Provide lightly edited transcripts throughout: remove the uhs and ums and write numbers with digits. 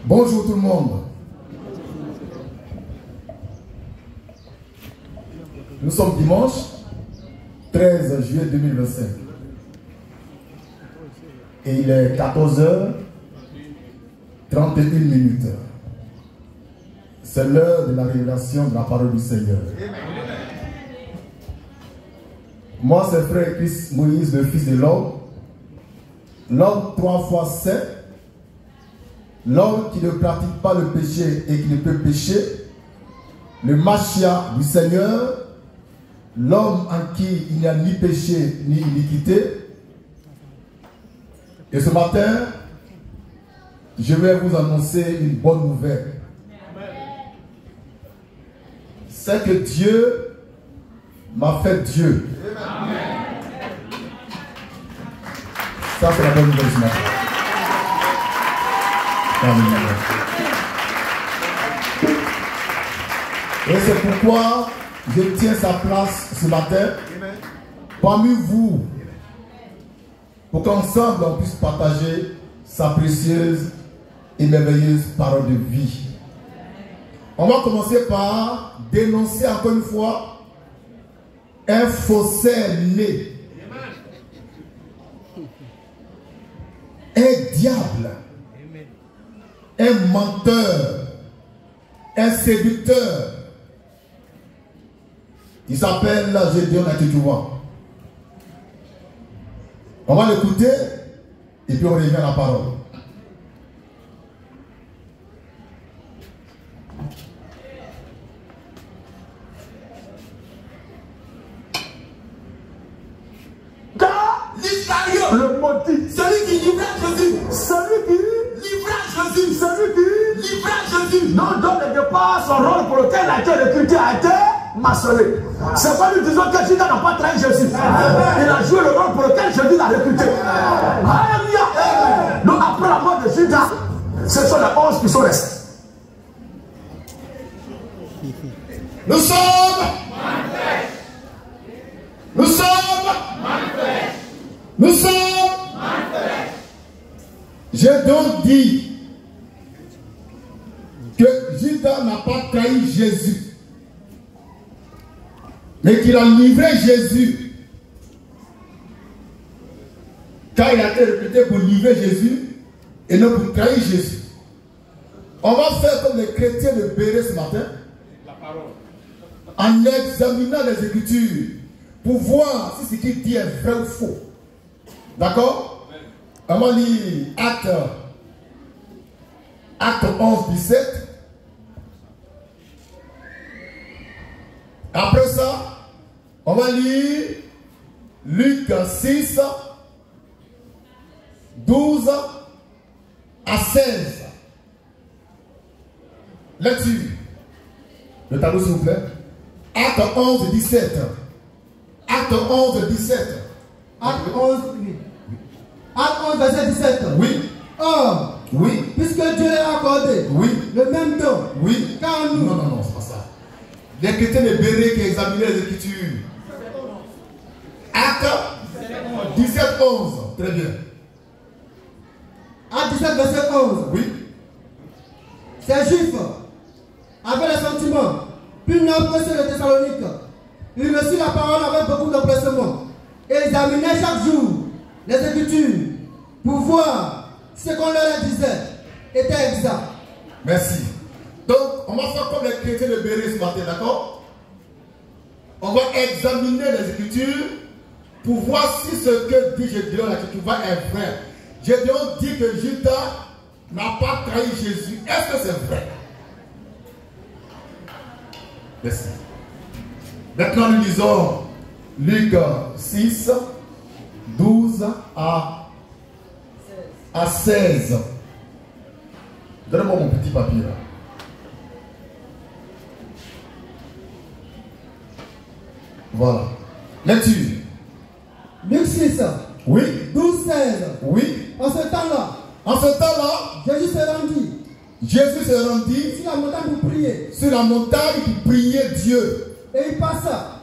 Bonjour tout le monde. Nous sommes dimanche 13 juillet 2025. Et il est 14h31. C'est l'heure de la révélation de la parole du Seigneur. Moi, c'est frère Christ Moïse, le fils de l'homme. L'homme 3 fois saint. L'homme qui ne pratique pas le péché et qui ne peut pécher. Le Machia du Seigneur. L'homme en qui il n'y a ni péché ni iniquité. Et ce matin, je vais vous annoncer une bonne nouvelle. C'est que Dieu m'a fait Dieu. Ça, c'est la bonne nouvelle ce matin. Et c'est pourquoi je tiens sa place ce matin parmi vous, pour qu'ensemble on puisse partager sa précieuse et merveilleuse parole de vie. On va commencer par dénoncer encore une fois un faussaire né, un diable, un menteur, un séducteur. Il s'appelle Gédéon Atitouan. On va l'écouter et puis on revient à la parole. Car l'Israël, le maudit, celui qui livra Jésus, celui qui livra Jésus, celui qui livra Jésus, non donne le départ son rôle pour lequel il a été recruté a été maçonné. C'est pas nous disons que Judas n'a pas trahi Jésus. Il a joué le rôle pour lequel Jésus l'a recruté. Alléluia. Donc après la mort de Judas, ce sont les 11 qui sont restés. Nous sommes J'ai donc dit que Judas n'a pas trahi Jésus, mais qu'il a livré Jésus. Car il a été recruté pour livrer Jésus et non pour trahir Jésus. On va faire comme les chrétiens de Béret ce matin, la parole, en examinant les Écritures pour voir si ce qu'il dit est vrai ou faux. D'accord? On va lire Acte 11, 17. Après ça, on va lire Luc 6, 12 à 16. Lecture. Le tableau s'il vous plaît. Acte 11, 17. Acte 11, 17. Acte 11, Acte 11, verset 17. Oui. Or, oui. Puisque Dieu l'a accordé, oui, le même don, oui, car nous. Non, c'est pas ça. Les chrétiens de Béret qui examinaient les Écritures. Acte 17, 11. Très bien. Acte 17, verset 11. Oui. Ces Juifs avaient le sentiment plus nombreux que ceux de Thessalonique. Ils reçurent la parole avec beaucoup d'empressement et examinaient chaque jour les Écritures pour voir ce qu'on leur disait était exact. Merci. Donc, on va faire comme les chrétiens de Béret ce matin, d'accord? On va examiner les Écritures pour voir si ce que dit Gédéon est vrai. Gédéon dit que Judas n'a pas trahi Jésus. Est-ce que c'est vrai? Merci. Maintenant, nous lisons Luc 6, 12 à 16. Donne-moi mon petit papier là. Voilà. Lecture. Luc 6. Oui. 12, 16. Oui. En ce temps-là, Jésus se rendit sur la montagne pour prier. Sur la montagne pour prier Dieu. Et il passa.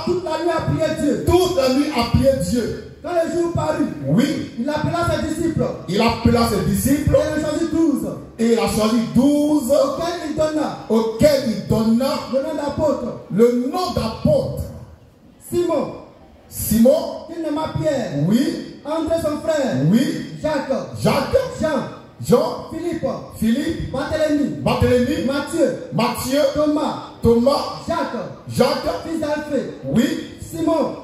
Toute la nuit à prier Dieu. Toute la nuit à prier Dieu. Quand le jour parut, oui, il appela ses disciples. Il appela ses disciples. Et il en choisit 12. Et il a choisi 12 auxquels il donna le nom d'apôtre. Simon, Pierre, oui. André son frère, Oui. Jacques, Jean, Philippe, Barthélemy, Matthieu, Thomas, Jacques, fils d'Alphée, oui.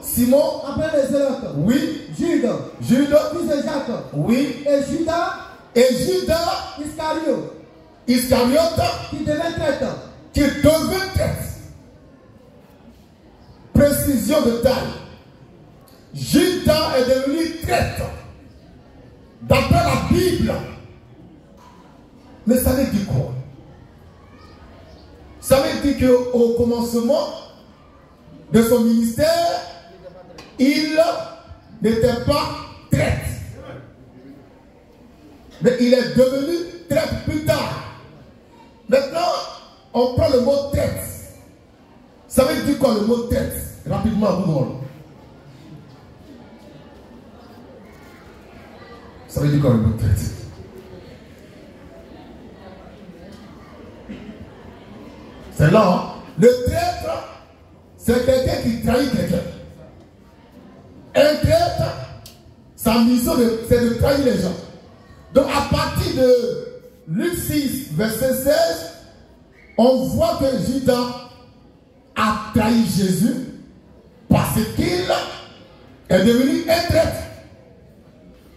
Simon, après les Zélotes, oui. Jude, fils de Jacques, oui. et Judas, Iscariote, qui devint traître. Précision de taille. Judas est devenu traître. D'après la Bible. Mais ça veut dire quoi? Ça veut dire qu'au commencement de son ministère, il n'était pas traître. Mais il est devenu traître plus tard. Maintenant, on prend le mot traître. Ça veut dire quoi le mot traître? Rapidement, Google. Ça veut dire quoi le mot traître? C'est là, hein? Le traître, c'est quelqu'un qui trahit quelqu'un. Un traître, sa mission, c'est de trahir les gens. Donc, à partir de Luc 6, verset 16, on voit que Judas a trahi Jésus parce qu'il est devenu un traître.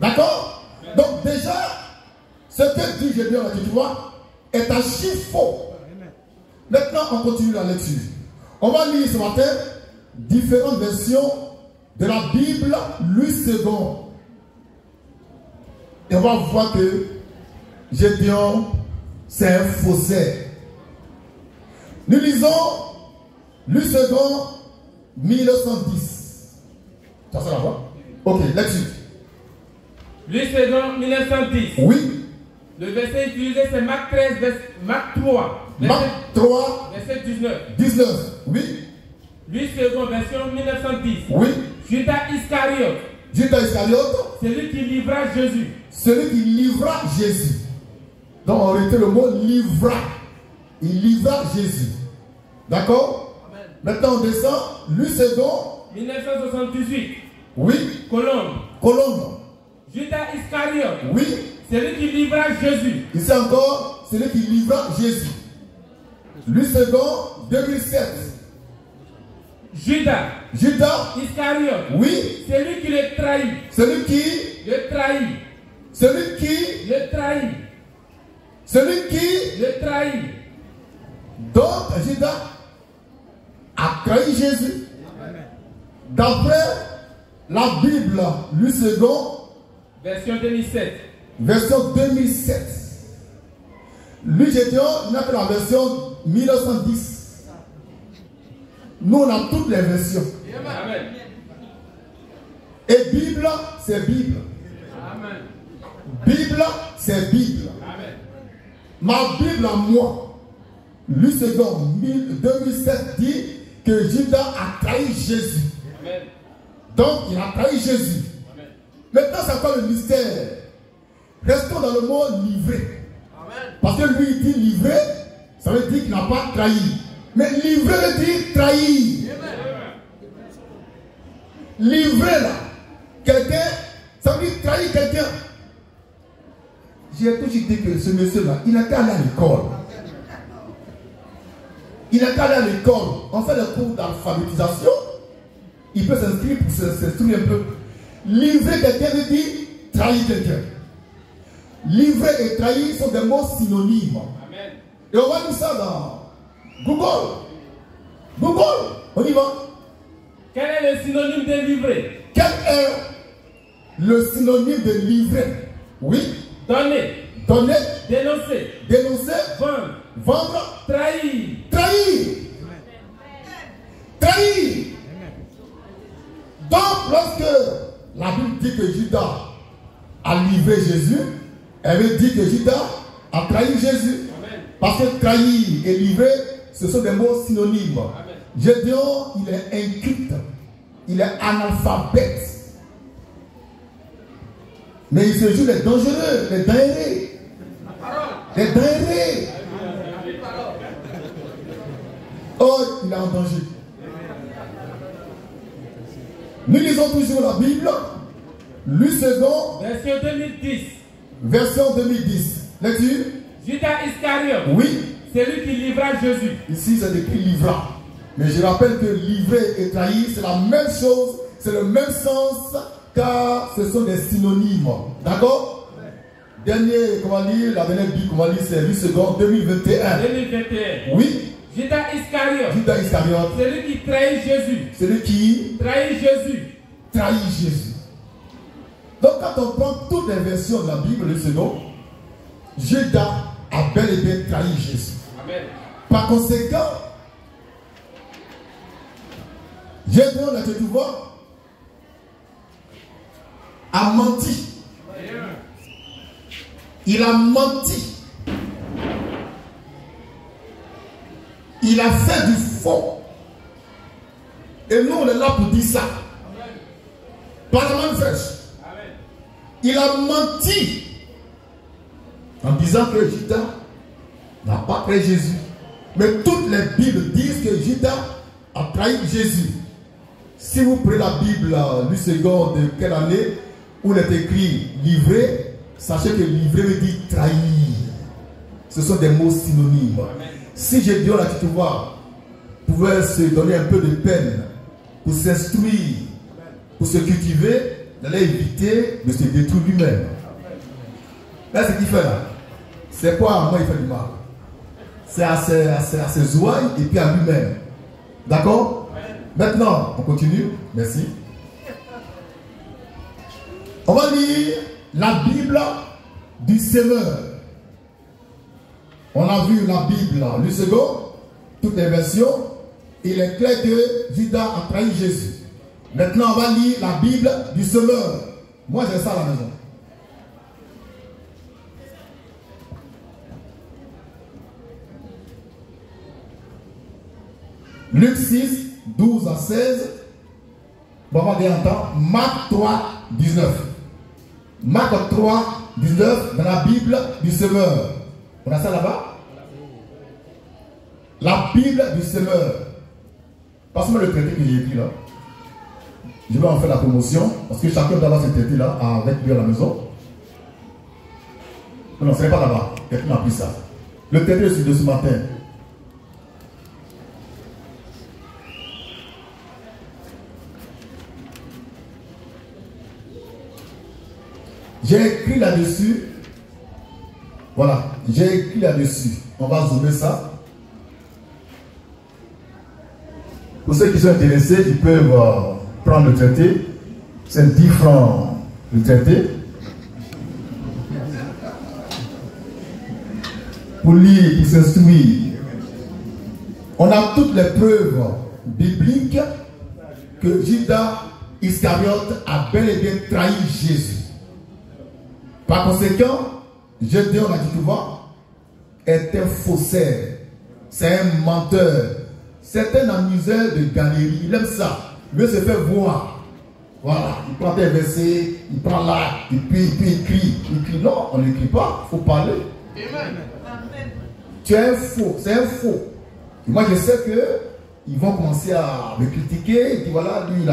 D'accord? Donc, déjà, ce que dit Jésus, tu vois, est un chiffre faux. Maintenant, on continue la lecture. On va lire ce matin différentes versions de la Bible, Louis II. Et on va voir que Gédéon, c'est un faussaire. Nous lisons Louis II, 1910. Ça se la voix? Ok, lecture. Louis II, 1910. Oui. Le verset utilisé, c'est Marc 13, Marc 3. Marc 3, verset 19. 19, oui. Louis II, version 1910. Oui. Judas Iscariote. Judas Iscariote. Celui qui livra Jésus. Celui qui livra Jésus. Donc on retient le mot livra. Il livra Jésus. D'accord? Maintenant on descend. Louis II. 1978. Oui. Colombe. Judas Iscariote. Oui. Celui qui livra Jésus. Ici encore, celui qui livra Jésus. Louis II, 2007. Judas Iscariote. Oui. Celui qui le trahit. Celui qui le trahit. Celui qui le trahit. Celui qui le trahit. Donc Judas a trahi Jésus. D'après la Bible, Louis II, version 2007. Version 2007. Lui, Gédéon n'a que la version 1910. Nous, on a toutes les versions. Amen. Et Bible, c'est Bible. Amen. Bible, c'est Bible. Amen. Ma Bible à moi, lui, c'est donc 2007 dit que Judas a trahi Jésus. Amen. Donc, il a trahi Jésus. Amen. Maintenant, c'est quoi le mystère? Restons dans le mot livré. Amen. Parce que lui, il dit livré, ça veut dire qu'il n'a pas trahi. Mais livré veut dire trahir. Livré là, quelqu'un, ça veut dire trahir quelqu'un. J'ai toujours dit que ce monsieur-là, il n'a qu'à aller à l'école. Il n'a qu'à aller à l'école. On fait le cours d'alphabétisation. Il peut s'inscrire pour s'instruire un peu. Livrer quelqu'un veut dire trahir quelqu'un. Livrer et trahir sont des mots synonymes. Amen. Et on va dire ça dans Google. Google, on y va. Quel est le synonyme de livrer? Quel est le synonyme de livrer? Oui. Donner. Donner. Dénoncer. Dénoncer. Vendre. Vendre. Trahir. Trahir. Trahir. Donc, lorsque la Bible dit que Judas a livré Jésus, elle veut dire que Judas a trahi Jésus. Amen. Parce que trahir et livrer, ce sont des mots synonymes. Amen. Gédéon, il est inculte. Il est analphabète. Mais il se joue les dangereux, les dingueries. des denrées. Oh, il est en danger. Nous lisons toujours la Bible. Luc 2, version 2010. version 2010. Lecture. Judas Iscariote. Oui. C'est lui qui livra Jésus. Ici, c'est écrit livra. Mais je rappelle que livrer et trahir, c'est la même chose, c'est le même sens, car ce sont des synonymes. D'accord? Dernier, comment dire, la dernière Bible, comment dire, c'est Luc 2, 2021. 2021. Oui. Judas Iscariote. Judas Iscariote. C'est lui qui trahit Jésus. C'est lui qui Trahit Jésus. trahit Jésus. Donc quand on prend toutes les versions de la Bible, le second, Judas a bel et bien trahi Jésus. Amen. Par conséquent, Gédéon, là, tu vois, a menti. Il a menti. Il a fait du faux. Et nous, on est là pour dire ça. Par la même fraîche. Il a menti en disant que Judas n'a pas trahi Jésus. Mais toutes les Bibles disent que Judas a trahi Jésus. Si vous prenez la Bible du second de quelle année où il est écrit livrer, sachez que livrer veut dire trahir. Ce sont des mots synonymes. Si Gédéon, là, tu vois, pouvait se donner un peu de peine pour s'instruire, pour se cultiver, il allait éviter de se détruire lui-même. Là, ce qu'il fait là, c'est quoi? Moi, il fait du mal. C'est à ses ouailles et puis à lui-même. D'accord? Maintenant, on continue. Merci. On va lire la Bible du Seigneur. On a vu la Bible, le second, toutes les versions. Il est clair que Judas a trahi Jésus. Maintenant, on va lire la Bible du Semeur. Moi, j'ai ça à la maison. Luc 6, 12 à 16. Bon, on va dire en temps. Marc 3, 19. Marc 3, 19 dans la Bible du Semeur. On a ça là-bas? La Bible du Semeur. Passe-moi le traité que j'ai écrit là. Je vais en faire la promotion parce que chacun doit avoir ce traité là avec lui à la maison. Non, ce n'est pas là-bas. Quelqu'un m'a pris ça. Le traité de ce matin. J'ai écrit là-dessus. Voilà, j'ai écrit là-dessus. On va zoomer ça. Pour ceux qui sont intéressés, ils peuvent prendre le traité. C'est 10 francs le traité. Pour lire, pour s'instruire. On a toutes les preuves bibliques que Judas Iscariote a bel et bien trahi Jésus. Par conséquent, Gédéon, on a dit, tu vois, est un faussaire. C'est un menteur. C'est un amuseur de galerie. Il aime ça. Il veut se faire voir. Voilà. Il prend des versets, il prend là, et puis il écrit. Il crie. Non, on n'écrit pas. Il faut parler. Amen. Tu es un faux. C'est un faux. Et moi, je sais qu'ils vont commencer à me critiquer. Et puis voilà, lui,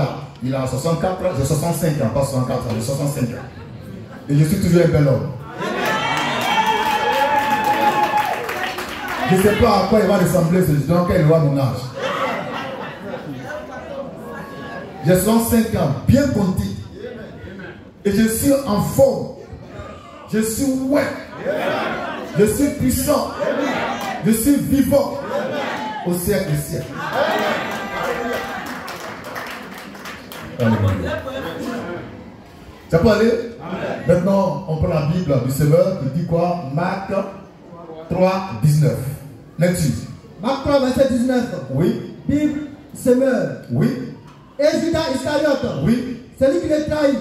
il a 64 ans. J'ai 65 ans, pas 64 ans. J'ai 65 ans. Et je suis toujours un bel homme. Je ne sais pas à quoi il va ressembler ce jour, quand il aura mon âge. J'ai 65 ans, bien compté. Et je suis en forme. Je suis ouais. Je suis puissant. Je suis vivant. Au siècle des siècles. Ça peut aller? Maintenant, on prend la Bible du Seigneur qui dit quoi? Marc 3, 19. Lecture. Marc 3, verset 19. Oui. Bible, Seigneur. Oui. Et Judas Iscariote. Oui. Celui qui le trahit.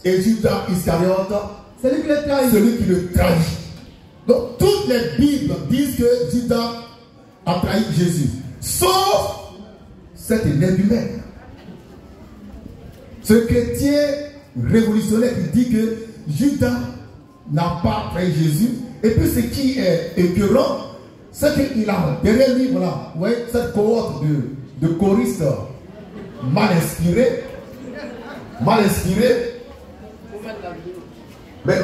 Et Judas Iscariote. Celui qui le trahit. Celui qui le trahit. Donc, toutes les Bibles disent que Judas a trahi Jésus. Sauf cet énergumène. Ce chrétien révolutionnaire qui dit que Judas n'a pas trahi Jésus. Et puis ce qui est écœurant, c'est qu'il a derrière lui, voilà, vous voyez, cette cohorte de choristes mal inspirés. Mais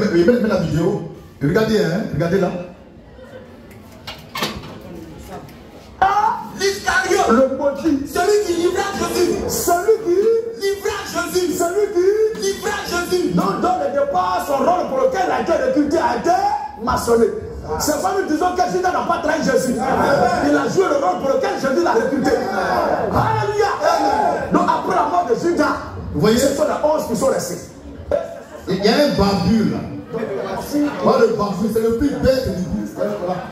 la vidéo. Regardez, hein, regardez là. L'Iscariote, le maudit, celui qui livra Jésus, non donne le départ son rôle pour lequel il a été recruté, a été maçonné. C'est pas nous disons que Judas n'a pas trahi Jésus. Il a joué le rôle pour lequel Jésus l'a recruté. Alléluia. Donc après la mort de Judas, vous voyez, ce sont les 11 qui sont restés. Il y a un barbu là. Voilà le barbu, c'est le plus bête du groupe. Voilà.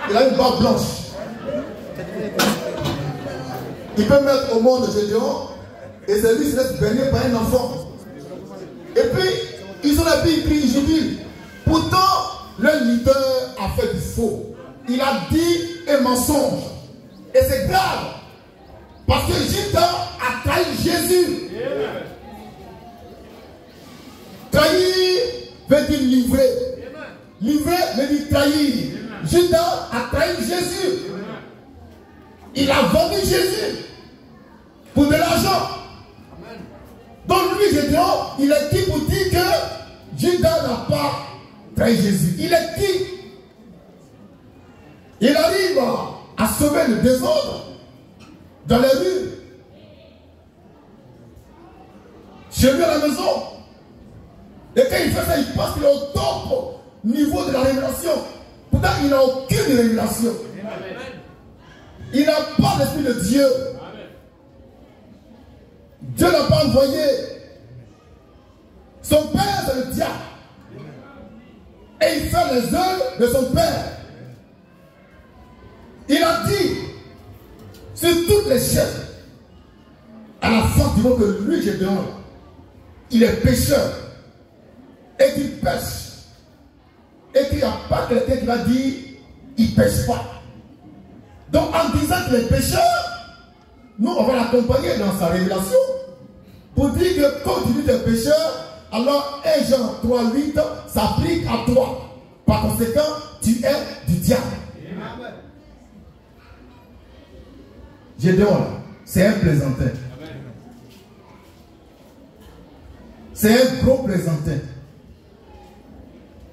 Il a une barbe blanche. Il peut mettre au monde Gédéon et c'est lui qui se laisse baigner par un enfant. Et puis, ils ont la Bible, ils jubilent. Pourtant, le leader a fait du faux. Il a dit un mensonge. Et c'est grave. Parce que Judas a trahi Jésus. Trahir veut dire livrer. Livrer veut dire trahir. Judas a trahi Jésus. Il a vendu Jésus pour de l'argent. Donc lui, Gédéon, il est qui pour dire que Judas n'a pas trahi Jésus. Il est qui? Il arrive à sauver le désordre dans les rues, chez lui à la maison. Et quand il fait ça, il pense qu'il est au top niveau de la révélation. Pourtant, il n'a aucune révélation. Il n'a pas l'esprit de Dieu. Dieu n'a pas envoyé. Son père, c'est le diable. Et il fait les œuvres de son père. Il a dit sur toutes les chaînes, à la fin du mot que lui, Gédéon, il est pécheur et qu'il pêche. Et qu'il n'y a pas quelqu'un qui va dire il ne pêche pas. Donc en disant qu'il est pécheur, nous on va l'accompagner dans sa révélation pour dire que quand tu dis que tu es pécheur, alors 1 Jean 3:8 s'applique à toi. Par conséquent, tu es du diable. Gédéon, c'est un plaisantin. C'est un gros plaisantin.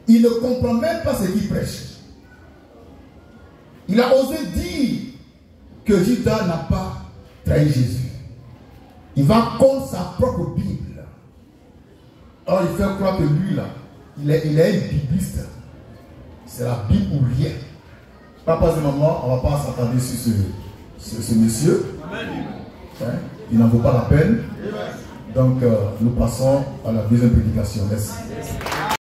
Il ne comprend même pas ce qu'il prêche. Il a osé dire que Judas n'a pas trahi Jésus. Il va contre sa propre Bible. Or, il fait croire que lui, là, il est un bibliste. C'est la Bible ou rien. Papa et maman, on ne va pas s'attarder sur ce monsieur. Hein? Il n'en vaut pas la peine. Donc, nous passons à la deuxième prédication. Merci.